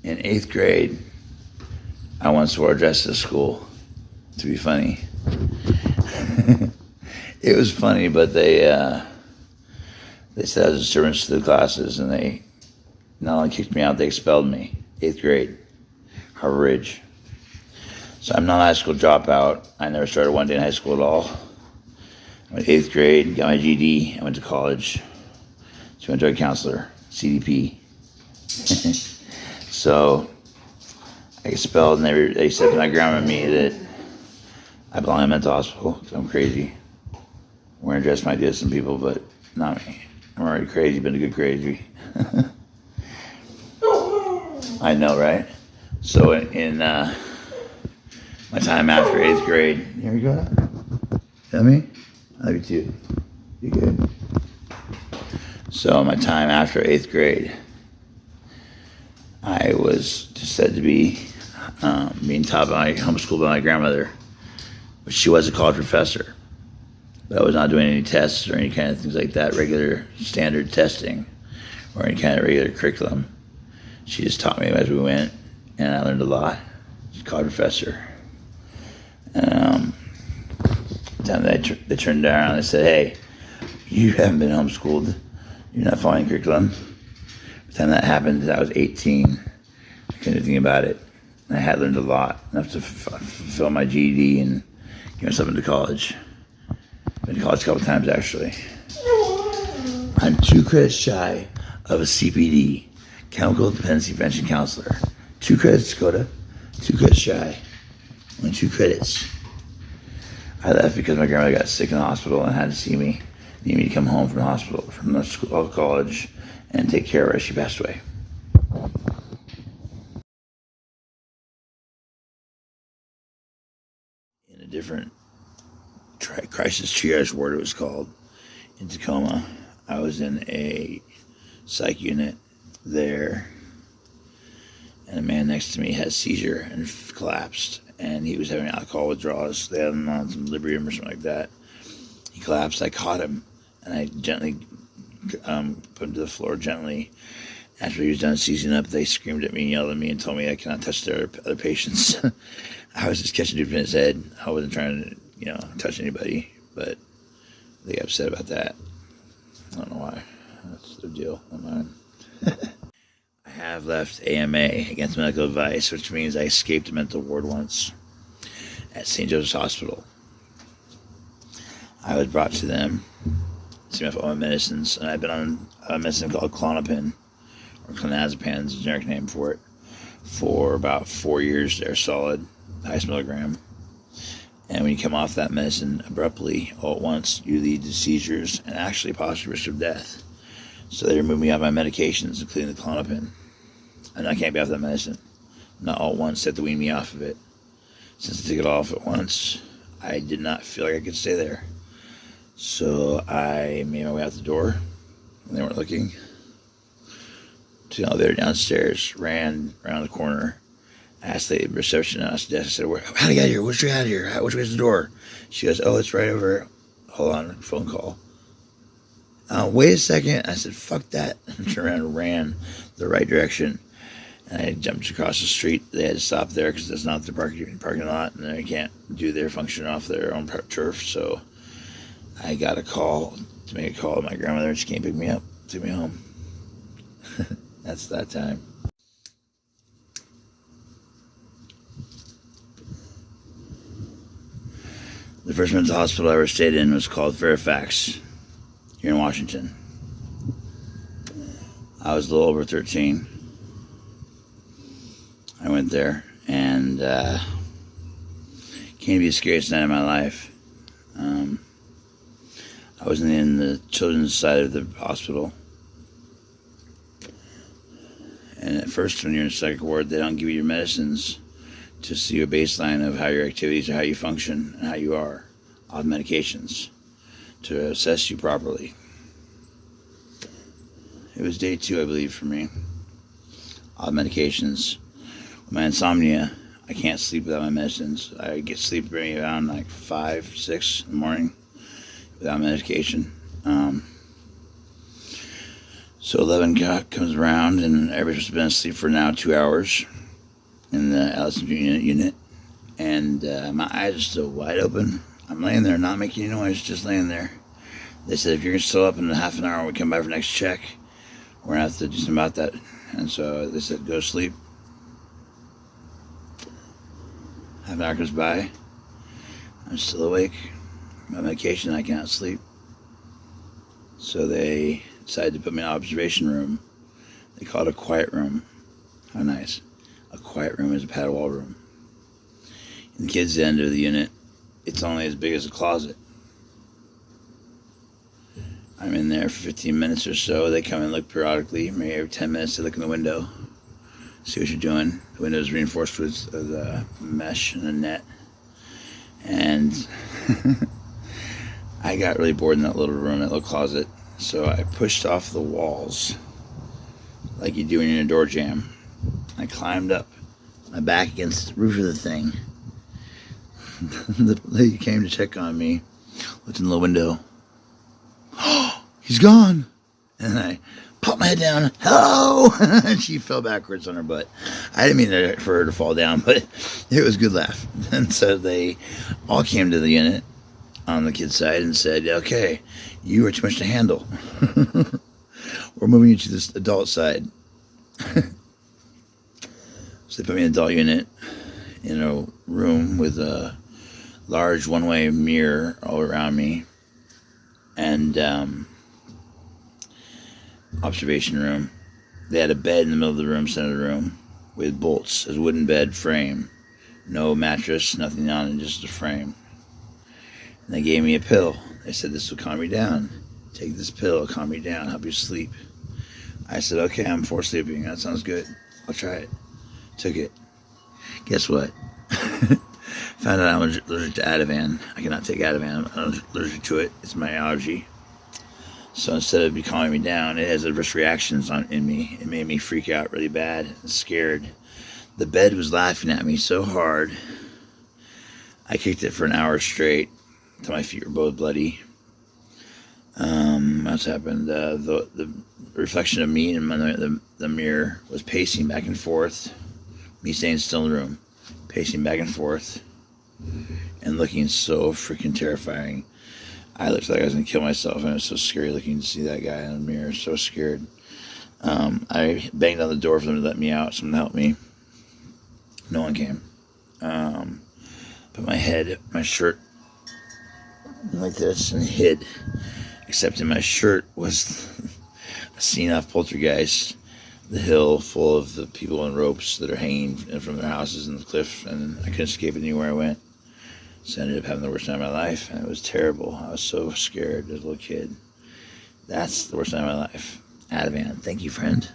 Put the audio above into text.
In 8th grade, I once wore a dress to school to be funny. It was funny, but they said I was a disturbance to the classes, and they not only kicked me out, they expelled me. 8th grade, Harbor Ridge. So I'm not a high school dropout. I never started one day in high school at all. I went 8th grade, got my GED, I went to college. So I went to a counselor, CDP. So I got expelled, and they said to my grandma and me that I belong in a mental hospital because I'm crazy. Wearing a dress might do some people, but not me. I'm already crazy, been a good crazy. I know, right? So in my time after 8th grade, here we go. Feel me? I love you too. You good? So my time after 8th grade, I was just said to be being taught by homeschooled by my grandmother, but she was a college professor. But I was not doing any tests or any kind of things like that, regular standard testing or any kind of regular curriculum. She just taught me as we went, and I learned a lot. She's a college professor. And time they turned around and they said, "Hey, you haven't been homeschooled. You're not following curriculum." By the time that happened, I was 18. I couldn't do anything about it. And I had learned a lot, enough to fulfill my GED and get myself into college. Been to college a couple times, actually. I'm 2 credits shy of a CPD, Chemical Dependency Prevention Counselor. 2 credits, Dakota. 2 credits shy. Only 2 credits. I left because my grandmother got sick in the hospital and had to see me. Needed me to come home from the hospital, from the school, college, and take care of her as she passed away. In a different crisis triage ward, it was called, in Tacoma. I was in a psych unit there, and a man next to me had a seizure and collapsed, and he was having alcohol withdrawals. They had him on some Librium or something like that. He collapsed. I caught him, and I gently put him to the floor gently. After he was done seizing up, they screamed at me and yelled at me and told me I cannot touch their other patients. I was just catching dude in his head. I wasn't trying to, touch anybody, but they got upset about that. I don't know why. That's their deal, not mine. I have left AMA, Against Medical Advice, which means I escaped a mental ward once at St. Joseph's Hospital. I was brought to them to see all my medicines, and I've been on a medicine called Klonopin, or clonazepam is a generic name for it, for about 4 years there, solid, highest milligram. And when you come off that medicine abruptly, all at once, you lead to seizures and actually possible risk of death. So they removed me off my medications, including the Klonopin. And I can't be off that medicine. Not all at once, they had to wean me off of it. Since I took it off at once, I did not feel like I could stay there. So I made my way out the door when they weren't looking. To the elevator downstairs, ran around the corner, asked the receptionist desk, I said, "How do you get out of here? Which way out of here? Which way's the door?" She goes, "Oh, it's right over. Hold on, phone call." Wait a second. I said, "Fuck that." And turned around and ran the right direction. And I jumped across the street. They had to stop there because that's not their parking lot, and they can't do their function off their own turf. So I got a call to make a call to my grandmother, and she came pick me up, took me home. That's that time. The first mental hospital I ever stayed in was called Fairfax, here in Washington. I was a little over 13. I went there, and came to be the scariest night of my life. I was in the children's side of the hospital. And at first, when you're in a psych ward, they don't give you your medicines to see a baseline of how your activities or how you function and how you are on medications to assess you properly. It was day 2, I believe, for me. On medications. With my insomnia, I can't sleep without my medicines. I get sleep around like 5, 6 in the morning without medication. So 11 comes around, and everybody's been asleep for now 2 hours in the Allison unit. And my eyes are still wide open. I'm laying there, not making any noise, just laying there. They said, if you're still up in half an hour when we come by for next check, we're going to have to do something about that. And so they said, go sleep. Half an hour goes by. I'm still awake. I'm on vacation, I can't sleep. So they decided to put me in an observation room. They call it a quiet room. How nice. A quiet room is a paddle wall room. In the kids' end of the unit, it's only as big as a closet. I'm in there for 15 minutes or so. They come and look periodically. Maybe every 10 minutes they look in the window, see what you're doing. The window is reinforced with the mesh and a net. And I got really bored in that little room, that little closet. So I pushed off the walls like you do when you're in a door jam. I climbed up, my back against the roof of the thing. The lady came to check on me, looked in the window. Oh, he's gone. And I popped my head down. Hello! And she fell backwards on her butt. I didn't mean for her to fall down, but it was a good laugh. And so they all came to the unit on the kid's side and said, okay, you are too much to handle. We're moving you to this adult side. So they put me in an adult unit in a room with a large one-way mirror all around me, and observation room. They had a bed in the middle of the room, center of the room, with bolts, a wooden bed frame, no mattress, nothing on it, just a frame. And they gave me a pill. They said, this will calm me down. Take this pill, it'll calm me down, help you sleep. I said, okay, I'm for sleeping. That sounds good. I'll try it. Took it. Guess what? Found out I'm allergic to Ativan. I cannot take Ativan. I'm allergic to it. It's my allergy. So instead of calming me down, it has adverse reactions in me. It made me freak out really bad and scared. The bed was laughing at me so hard. I kicked it for an hour straight until my feet were both bloody. What's happened? The reflection of me in the mirror was pacing back and forth. Me staying still in the room, pacing back and forth, and looking so freaking terrifying. I looked like I was going to kill myself, and it was so scary looking to see that guy in the mirror, so scared. I banged on the door for them to let me out, someone to help me. No one came. Put my head, my shirt, like this, and hid. Except in my shirt was a scene off Poltergeist, the hill full of the people in ropes that are hanging from their houses in the cliff, and I couldn't escape it anywhere I went. So I ended up having the worst time of my life, and it was terrible. I was so scared as a little kid. That's the worst time of my life. Ativan. Thank you, friend.